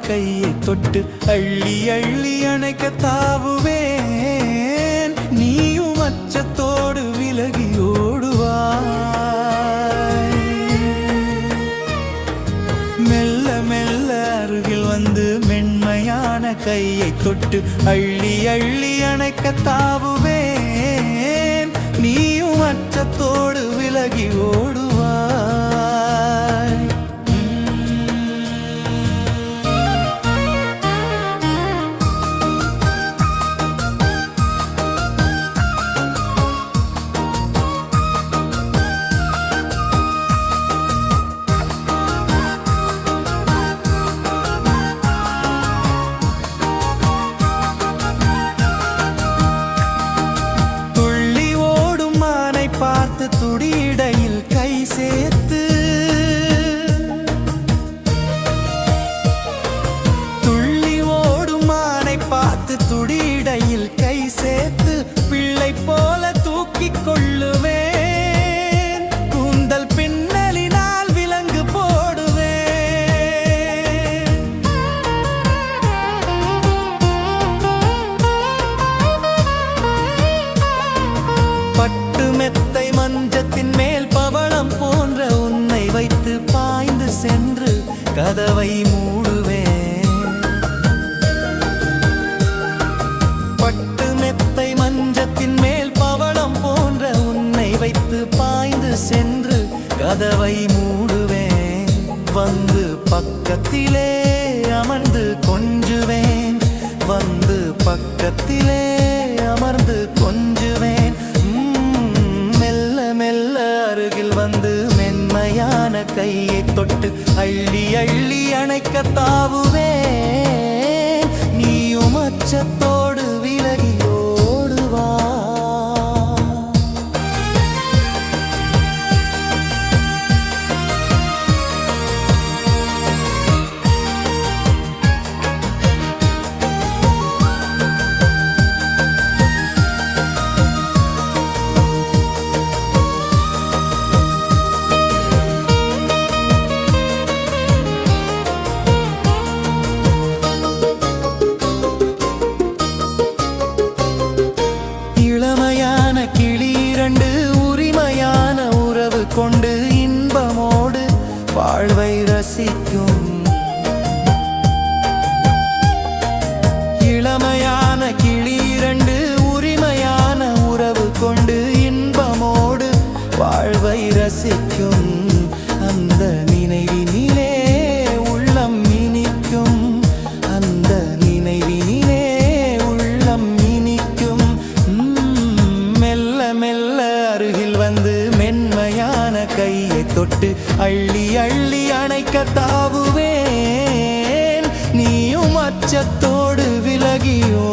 கையை தொட்டு அள்ளி அள்ளி அணைக்க தாவுவேன். நீயும் அச்சத்தோடு விலகி ஓடுவாய். மெல்ல மெல்ல அருகில் வந்து மென்மையான கையை தொட்டு அள்ளி அள்ளி அணைக்க தாவுவேன். நீயும் அச்சத்தோடு விலகி ஓடுவாய். பார்த்து துடியிடையில் கை சேர்த்து துள்ளி ஓடும் மானை பார்த்து துடியிடையில் கை சேர்த்து பிள்ளை போல தூக்கிக் கொள்ளுவேன். கூந்தல் பின்னலினால் விலங்கு போடுவேன். பட்டு மெத்தை மஞ்சத்தின் மேல் பவளம் போன்ற உன்னை வைத்து பாய்ந்து சென்று கதவை மூடுவேன். பட்டு மெத்தை மஞ்சத்தின் மேல் பவளம் போன்ற உன்னை வைத்து பாய்ந்து சென்று கதவை மூடுவேன். வந்து பக்கத்திலே அமர்ந்து கொஞ்சுவேன். வந்து பக்கத்திலே அமர்ந்து கொஞ்சுவேன். அருகில் வந்து மென்மையான கையை தொட்டு அள்ளி அள்ளி அணைக்க தாவுவேன். நீயும் அச்சத்தோடு விலகி ஓடுவா. இளமையான கிளி இரண்டு உரிமையான உறவு கொண்டு இன்பமோடு வாழ்வை ரசிக்கும். இளமையான கிளி இரண்டு உரிமையான உறவு கொண்டு இன்பமோடு வாழ்வை ரசிக்கும். அந்த நினைவினிலே உள்ளம் இனிக்கும். அந்த நினைவினிலே உள்ளம் இனிக்கும். மெல்ல மெல்ல அருகில் வந்து மென்மையான கையை தொட்டு அள்ளி அள்ளி அணைக்க தாவுவேன். நீயும் அச்சத்தோடு விலகியோ